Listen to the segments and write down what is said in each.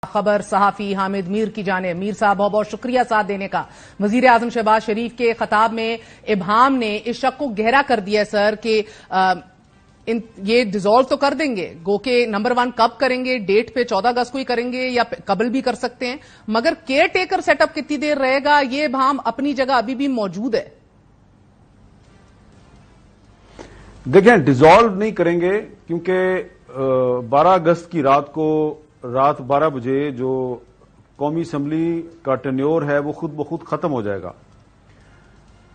خبر صحافی حامد میر کی جانب میر صاحب بہت بہت شکریہ ساتھ دینے کا۔ وزیر اعظم شہباز شریف کے خطاب میں ابہام نے اس شک کو گہرا کر دیا سر کہ یہ ڈیزالو تو کر دیں گے، گو کہ نمبر 1 کب کریں گے، ڈیٹ پہ 14 اگست کو ہی کریں گے یا قبل بھی کر سکتے ہیں، مگر کیئر ٹیکر سیٹ اپ کتنی دیر رہے گا یہ ابہام اپنی جگہ ابھی بھی موجود ہے۔ دیکھیں ڈیزالو نہیں کریں گے کیونکہ 12 اگست کی رات 12 بجے جو قومی اسمبلی کا ٹینیور ہے وہ خود بخود ختم ہو جائے گا،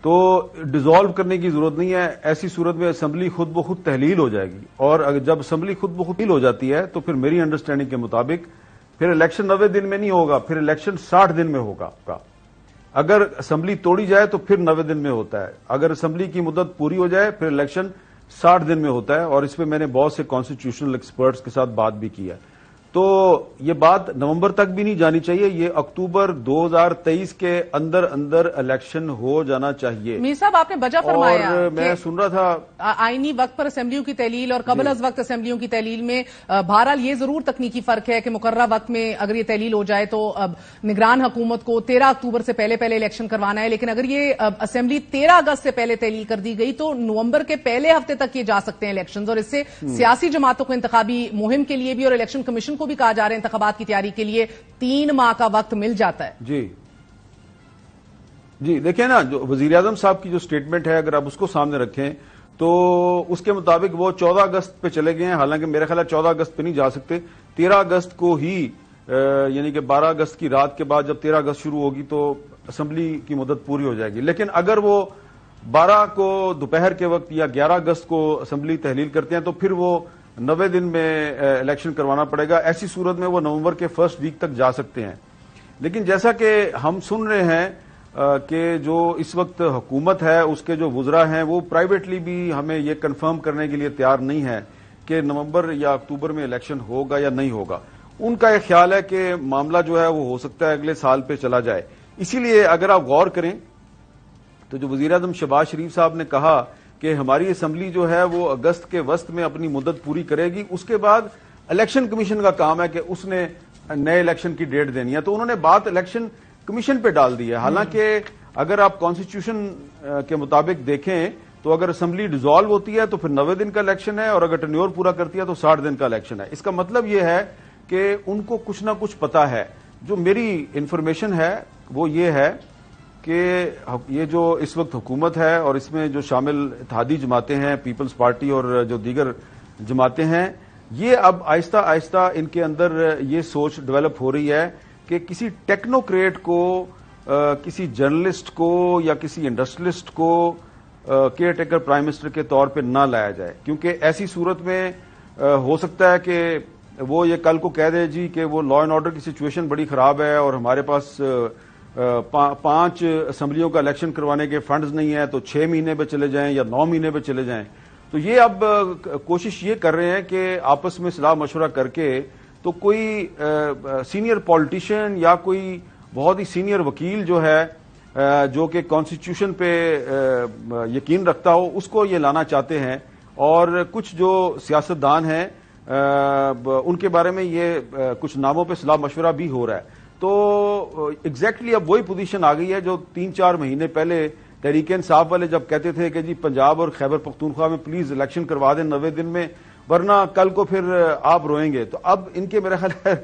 تو ڈیزالو کرنے کی ضرورت نہیں ہے۔ ایسی صورت میں اسمبلی خود بخود تحلیل ہو جائے گی، اور جب اسمبلی خود بخود تحلیل ہو جاتی ہے تو پھر میری انڈرسٹینڈنگ کے مطابق پھر الیکشن 90 دن میں نہیں ہوگا، پھر الیکشن 60 دن میں ہوگا۔ اگر اسمبلی توڑی جائے تو پھر 90 دن میں ہوتا ہے، اگر اسمبلی کی مدت پوری ہو جائے پھر الیکشن 60 دن میں ہوتا ہے، اور اس پہ میں نے بہت سے کانسٹیٹیوشنل ایکسپرٹس کے ساتھ بات بھی کی ہے۔ تو یہ بات نومبر تک بھی نہیں جانی چاہیے، یہ اکتوبر 2023 کے اندر الیکشن ہو جانا چاہیے۔ میر صاحب آپ نے وجہ فرمایا، اور میں سن رہا تھا آئینی وقت پر اسمبلیوں کی تحلیل اور قبل از وقت اسمبلیوں کی تحلیل میں بہرحال یہ ضرور تکنیکی فرق ہے کہ مقررہ وقت میں اگر یہ تحلیل ہو جائے تو نگران حکومت کو 13 اکتوبر سے پہلے الیکشن کروانا ہے، لیکن اگر یہ اسمبلی 13 اگست سے پہلے تحلیل کر دی گئی تو نومبر کے پہلے ہفتے تک یہ جا سکتے ہیں الیکشنز، اور اس سے سیاسی جماعتوں کو انتخابی مہم کے لیے بھی اور الیکشن کمیشن کو بھی کہا جا رہا ہے انتخابات کی تیاری کے لیے 3 ماہ کا وقت مل جاتا ہے۔ جی دیکھیں نا، جو وزیر اعظم صاحب کی جو سٹیٹمنٹ ہے اگر آپ اس کو سامنے رکھیں تو اس کے مطابق وہ 14 اگست پہ چلے گئے ہیں، حالانکہ میرا خیال ہے 14 اگست پہ نہیں جا سکتے، 13 اگست کو ہی یعنی کہ 12 اگست کی رات کے بعد جب 13 اگست شروع ہوگی تو اسمبلی کی مدت پوری ہو جائے گی۔ لیکن اگر وہ 12 کو دوپہر کے وقت یا 11 اگست کو اسمبلی تحلیل کرتے ہیں تو پھر وہ 90 دن میں الیکشن کروانا پڑے گا۔ ایسی صورت میں وہ نومبر کے فرسٹ ویک تک جا سکتے ہیں۔ لیکن جیسا کہ ہم سن رہے ہیں کہ جو اس وقت حکومت ہے اس کے جو وزراء ہیں وہ پرائیویٹلی بھی ہمیں یہ کنفرم کرنے کے لیے تیار نہیں ہے کہ نومبر یا اکتوبر میں الیکشن ہوگا یا نہیں ہوگا۔ ان کا یہ خیال ہے کہ معاملہ جو ہے وہ ہو سکتا ہے اگلے سال پہ چلا جائے۔ اسی لیے اگر آپ غور کریں تو جو وزیر اعظم شہباز شریف صاحب نے کہا کہ ہماری اسمبلی جو ہے وہ اگست کے وسط میں اپنی مدت پوری کرے گی، اس کے بعد الیکشن کمیشن کا کام ہے کہ اس نے نئے الیکشن کی ڈیٹ دینی ہے، تو انہوں نے بات الیکشن کمیشن پہ ڈال دی ہے۔ حالانکہ اگر آپ کانسٹیٹیوشن کے مطابق دیکھیں تو اگر اسمبلی ڈیزالو ہوتی ہے تو پھر 90 دن کا الیکشن ہے، اور اگر ٹینیور پورا کرتی ہے تو 60 دن کا الیکشن ہے۔ اس کا مطلب یہ ہے کہ ان کو کچھ نہ کچھ پتا ہے۔ جو میری انفارمیشن ہے وہ یہ ہے کہ یہ جو اس وقت حکومت ہے اور اس میں جو شامل اتحادی جماعتیں ہیں، پیپلز پارٹی اور جو دیگر جماعتیں ہیں، یہ اب آہستہ آہستہ ان کے اندر یہ سوچ ڈیولپ ہو رہی ہے کہ کسی ٹیکنوکریٹ کو، کسی جرنلسٹ کو یا کسی انڈسٹریلسٹ کو کیئر ٹیکر پرائم منسٹر کے طور پہ نہ لایا جائے، کیونکہ ایسی صورت میں ہو سکتا ہے کہ وہ یہ کل کو کہہ دے جی کہ وہ لا اینڈ آرڈر کی سچویشن بڑی خراب ہے اور ہمارے پاس 5 اسمبلیوں کا الیکشن کروانے کے فنڈز نہیں ہیں، تو 6 مہینے پہ چلے جائیں یا 9 مہینے پہ چلے جائیں۔ تو یہ اب کوشش یہ کر رہے ہیں کہ آپس میں صلاح مشورہ کر کے تو کوئی سینئر پولیٹیشین یا کوئی بہت ہی سینئر وکیل جو ہے جو کہ کانسٹیٹیوشن پہ یقین رکھتا ہو اس کو یہ لانا چاہتے ہیں، اور کچھ جو سیاستدان ہیں ان کے بارے میں یہ کچھ ناموں پہ صلاح مشورہ بھی ہو رہا ہے۔ تو ایگزیکٹلی اب وہی پوزیشن آ گئی ہے جو 3-4 مہینے پہلے تحریک انصاف والے جب کہتے تھے کہ جی پنجاب اور خیبر پختونخوا میں پلیز الیکشن کروا دیں 90 دن میں، ورنہ کل کو پھر آپ روئیں گے۔ تو اب ان کے میرا خیال ہے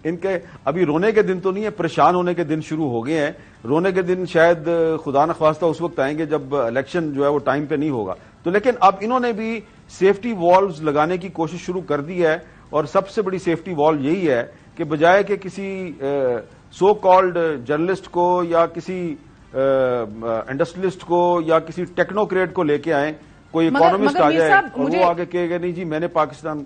ان کے ابھی رونے کے دن تو نہیں ہے، پریشان ہونے کے دن شروع ہو گئے ہیں۔ رونے کے دن شاید خدا نخواستہ اس وقت آئیں گے جب الیکشن جو ہے وہ ٹائم پہ نہیں ہوگا۔ تو لیکن اب انہوں نے بھی سیفٹی والز لگانے کی کوشش شروع کر دی ہے، اور سب سے بڑی سیفٹی وال یہی ہے کہ بجائے کہ کسی سو کالڈ جرنلسٹ کو یا کسی انڈسٹریلسٹ کو یا کسی ٹیکنوکریٹ کو لے کے آئیں، کوئی اکانومسٹ آ جائے اور وہ آگے کہے گا نہیں جی میں نے پاکستان